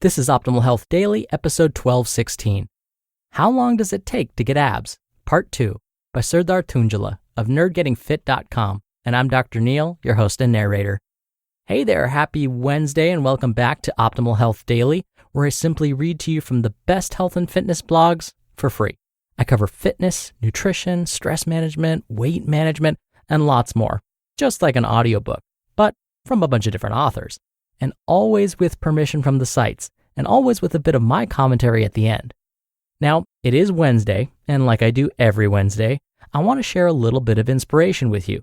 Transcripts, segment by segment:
This is Optimal Health Daily, episode 1216. How long does it take to get abs? Part 2 by Serdar Tuncali of nerdgettingfit.com. And I'm Dr. Neil, your host and narrator. Hey there, happy Wednesday and welcome back to Optimal Health Daily, where I simply read to you from the best health and fitness blogs for free. I cover fitness, nutrition, stress management, weight management, and lots more, just like an audiobook, but from a bunch of different authors. And always with permission from the sites, and always with a bit of my commentary at the end. Now, it is Wednesday, and like I do every Wednesday, I want to share a little bit of inspiration with you.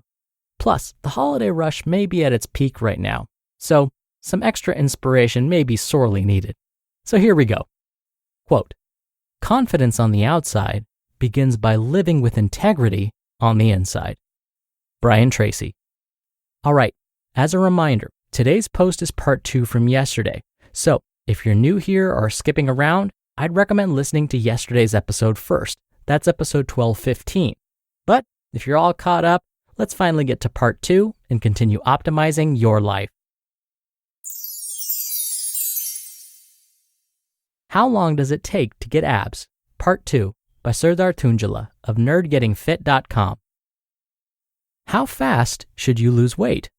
Plus, the holiday rush may be at its peak right now, so some extra inspiration may be sorely needed. So here we go. Quote, "Confidence on the outside begins by living with integrity on the inside." Brian Tracy. All right, as a reminder, today's post is part 2 from yesterday. So if you're new here or skipping around, I'd recommend listening to yesterday's episode first. That's episode 1215. But if you're all caught up, let's finally get to part 2 and continue optimizing your life. How long does it take to get abs? Part 2 by Serdar Tuncali of nerdgettingfit.com. How fast should you lose weight?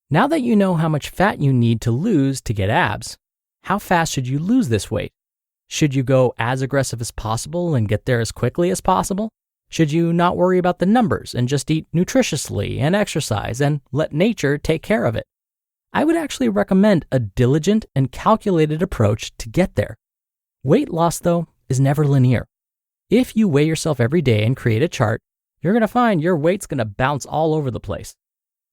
Now that you know how much fat you need to lose to get abs, how fast should you lose this weight? Should you go as aggressive as possible and get there as quickly as possible? Should you not worry about the numbers and just eat nutritiously and exercise and let nature take care of it? I would actually recommend a diligent and calculated approach to get there. Weight loss, though, is never linear. If you weigh yourself every day and create a chart, you're going to find your weight's going to bounce all over the place.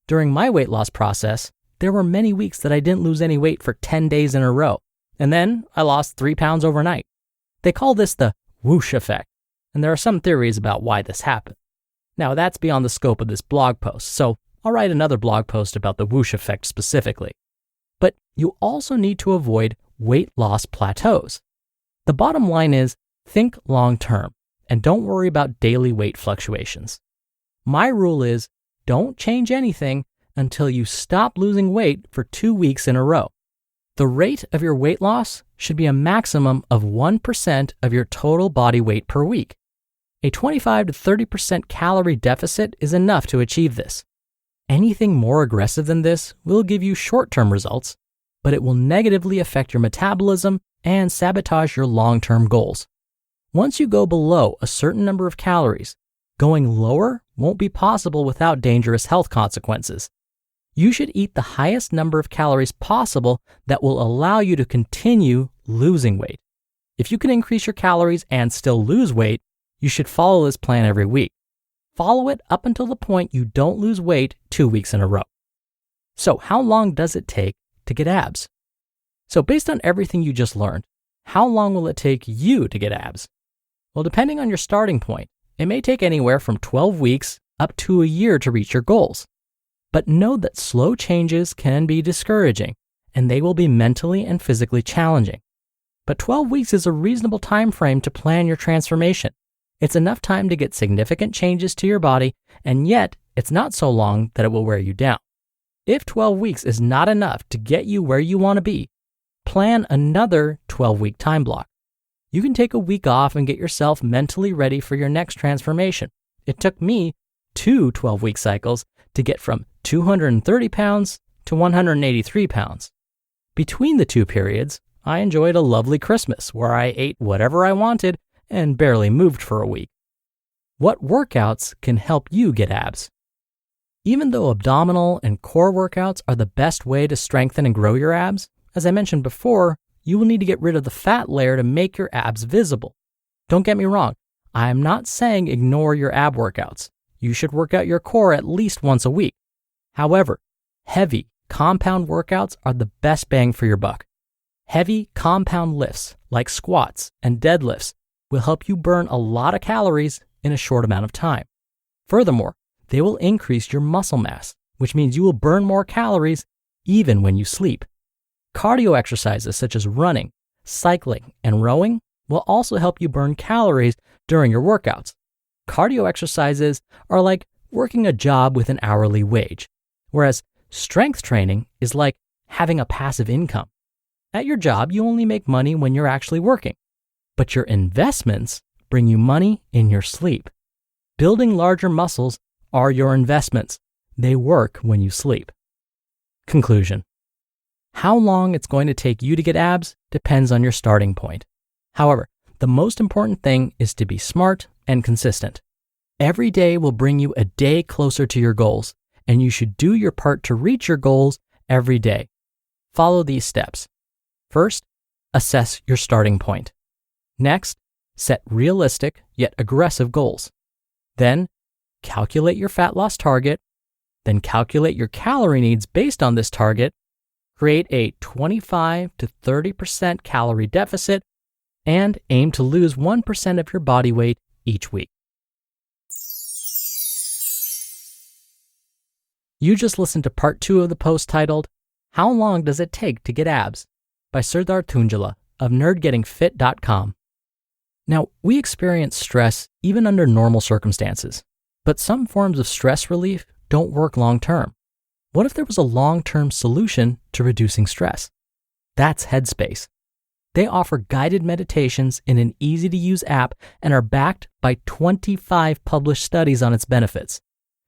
During my weight loss process, there were many weeks that I didn't lose any weight for 10 days in a row, and then I lost 3 pounds overnight. They call this the whoosh effect, and there are some theories about why this happened. Now, that's beyond the scope of this blog post, so I'll write another blog post about the whoosh effect specifically. But you also need to avoid weight loss plateaus. The bottom line is, think long term, and don't worry about daily weight fluctuations. My rule is, don't change anything until you stop losing weight for 2 weeks in a row. The rate of your weight loss should be a maximum of 1% of your total body weight per week. A 25 to 30% calorie deficit is enough to achieve this. Anything more aggressive than this will give you short-term results, but it will negatively affect your metabolism and sabotage your long-term goals. Once you go below a certain number of calories, going lower won't be possible without dangerous health consequences. You should eat the highest number of calories possible that will allow you to continue losing weight. If you can increase your calories and still lose weight, you should follow this plan every week. Follow it up until the point you don't lose weight 2 weeks in a row. So how long does it take to get abs? So based on everything you just learned, how long will it take you to get abs? Well, depending on your starting point, it may take anywhere from 12 weeks up to a year to reach your goals. But know that slow changes can be discouraging, and they will be mentally and physically challenging. But 12 weeks is a reasonable time frame to plan your transformation. It's enough time to get significant changes to your body, and yet it's not so long that it will wear you down. If 12 weeks is not enough to get you where you want to be, plan another 12-week time block. You can take a week off and get yourself mentally ready for your next transformation. It took me 2 12-week cycles to get from 230 pounds to 183 pounds. Between the 2 periods, I enjoyed a lovely Christmas where I ate whatever I wanted and barely moved for a week. What workouts can help you get abs? Even though abdominal and core workouts are the best way to strengthen and grow your abs, as I mentioned before, you will need to get rid of the fat layer to make your abs visible. Don't get me wrong, I am not saying ignore your ab workouts. You should work out your core at least once a week. However, heavy, compound workouts are the best bang for your buck. Heavy, compound lifts, like squats and deadlifts, will help you burn a lot of calories in a short amount of time. Furthermore, they will increase your muscle mass, which means you will burn more calories even when you sleep. Cardio exercises such as running, cycling, and rowing will also help you burn calories during your workouts. Cardio exercises are like working a job with an hourly wage, whereas strength training is like having a passive income. At your job, you only make money when you're actually working. But your investments bring you money in your sleep. Building larger muscles are your investments. They work when you sleep. Conclusion. How long it's going to take you to get abs depends on your starting point. However, the most important thing is to be smart and consistent. Every day will bring you a day closer to your goals, and you should do your part to reach your goals every day. Follow these steps. First, assess your starting point. Next, set realistic yet aggressive goals. Then, calculate your fat loss target. Then calculate your calorie needs based on this target. Create a 25 to 30% calorie deficit and aim to lose 1% of your body weight each week. You just listened to part 2 of the post titled, How Long Does It Take to Get Abs? By Serdar Tuncali of nerdgettingfit.com. Now, we experience stress even under normal circumstances, but some forms of stress relief don't work long-term. What if there was a long-term solution to reducing stress? That's Headspace. They offer guided meditations in an easy-to-use app and are backed by 25 published studies on its benefits.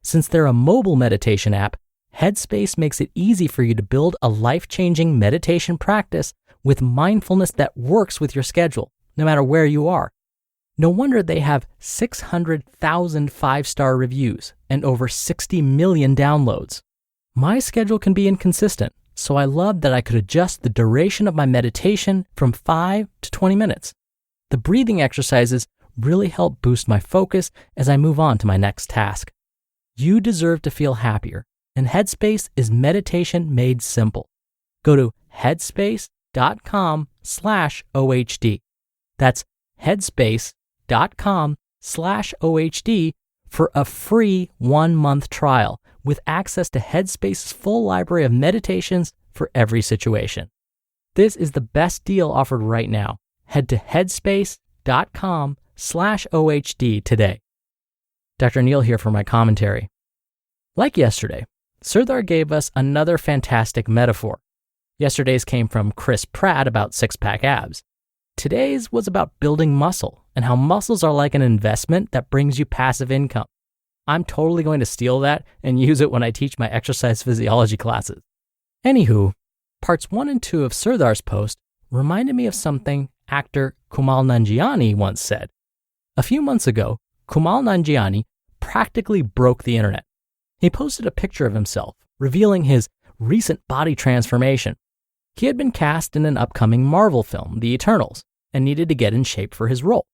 Since they're a mobile meditation app, Headspace makes it easy for you to build a life-changing meditation practice with mindfulness that works with your schedule, no matter where you are. No wonder they have 600,000 5-star reviews and over 60 million downloads. My schedule can be inconsistent, so I love that I could adjust the duration of my meditation from 5 to 20 minutes. The breathing exercises really help boost my focus as I move on to my next task. You deserve to feel happier, and Headspace is meditation made simple. Go to headspace.com/OHD. That's headspace.com/OHD for a free 1-month trial with access to Headspace's full library of meditations for every situation. This is the best deal offered right now. Head to headspace.com/OHD today. Dr. Neil here for my commentary. Like yesterday, Serdar gave us another fantastic metaphor. Yesterday's came from Chris Pratt about six-pack abs. Today's was about building muscle and how muscles are like an investment that brings you passive income. I'm totally going to steal that and use it when I teach my exercise physiology classes. Anywho, parts 1 and 2 of Serdar's post reminded me of something actor Kumail Nanjiani once said. A few months ago, Kumail Nanjiani practically broke the internet. He posted a picture of himself, revealing his recent body transformation. He had been cast in an upcoming Marvel film, The Eternals, and needed to get in shape for his role.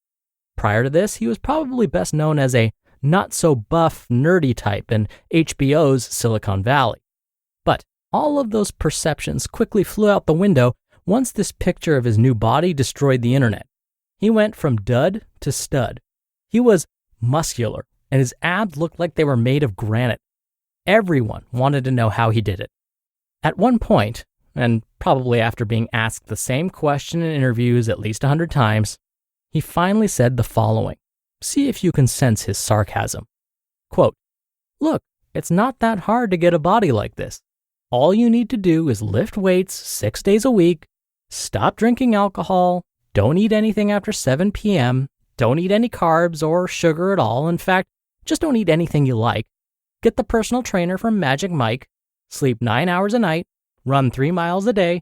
Prior to this, he was probably best known as a not-so-buff, nerdy type in HBO's Silicon Valley. But all of those perceptions quickly flew out the window once this picture of his new body destroyed the internet. He went from dud to stud. He was muscular, and his abs looked like they were made of granite. Everyone wanted to know how he did it. At one point, and probably after being asked the same question in interviews at least 100 times, he finally said the following. See if you can sense his sarcasm. Quote, "Look, it's not that hard to get a body like this. All you need to do is lift weights 6 days a week, stop drinking alcohol, don't eat anything after 7 p.m., don't eat any carbs or sugar at all. In fact, just don't eat anything you like. Get the personal trainer from Magic Mike, sleep 9 hours a night, run 3 miles a day,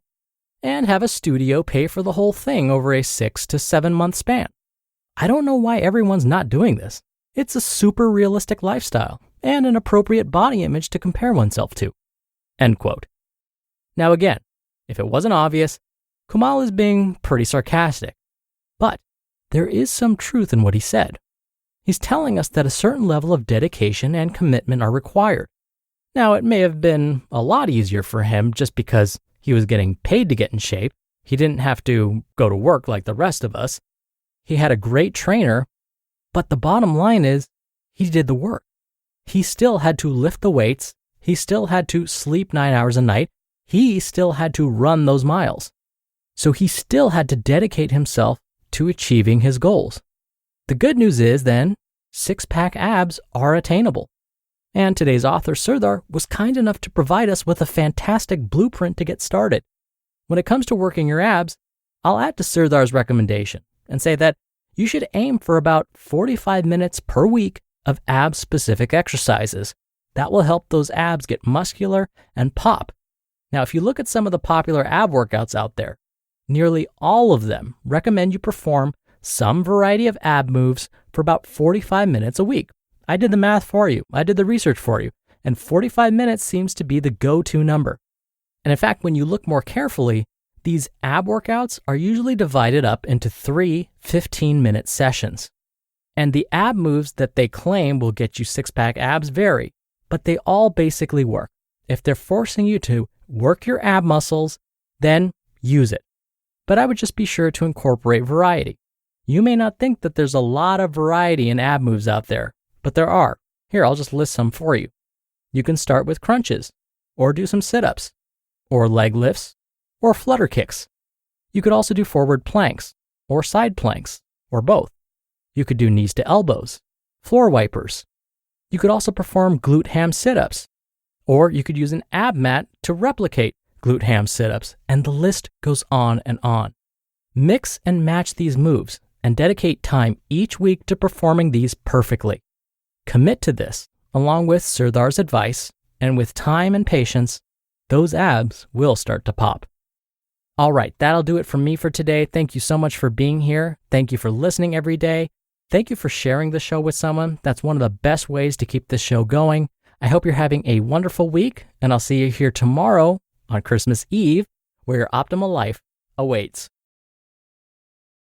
and have a studio pay for the whole thing over a 6 to 7 month span. I don't know why everyone's not doing this. It's a super realistic lifestyle and an appropriate body image to compare oneself to." End quote. Now again, if it wasn't obvious, Kumail is being pretty sarcastic. But there is some truth in what he said. He's telling us that a certain level of dedication and commitment are required. Now, it may have been a lot easier for him just because he was getting paid to get in shape. He didn't have to go to work like the rest of us. He had a great trainer, but the bottom line is he did the work. He still had to lift the weights. He still had to sleep 9 hours a night. He still had to run those miles. So he still had to dedicate himself to achieving his goals. The good news is then, six-pack abs are attainable. And today's author, Serdar, was kind enough to provide us with a fantastic blueprint to get started. When it comes to working your abs, I'll add to Serdar's recommendation and say that you should aim for about 45 minutes per week of ab-specific exercises. That will help those abs get muscular and pop. Now, if you look at some of the popular ab workouts out there, nearly all of them recommend you perform some variety of ab moves for about 45 minutes a week. I did the math for you. I did the research for you. And 45 minutes seems to be the go-to number. And in fact, when you look more carefully, these ab workouts are usually divided up into 3 15-minute sessions. And the ab moves that they claim will get you six-pack abs vary, but they all basically work. If they're forcing you to work your ab muscles, then use it. But I would just be sure to incorporate variety. You may not think that there's a lot of variety in ab moves out there, but there are. Here, I'll just list some for you. You can start with crunches, or do some sit-ups, or leg lifts, or flutter kicks. You could also do forward planks, or side planks, or both. You could do knees to elbows, floor wipers. You could also perform glute ham sit-ups, or you could use an ab mat to replicate glute ham sit-ups, and the list goes on and on. Mix and match these moves and dedicate time each week to performing these perfectly. Commit to this, along with Serdar's advice, and with time and patience, those abs will start to pop. All right, that'll do it for me for today. Thank you so much for being here. Thank you for listening every day. Thank you for sharing the show with someone. That's one of the best ways to keep this show going. I hope you're having a wonderful week, and I'll see you here tomorrow on Christmas Eve, where your optimal life awaits.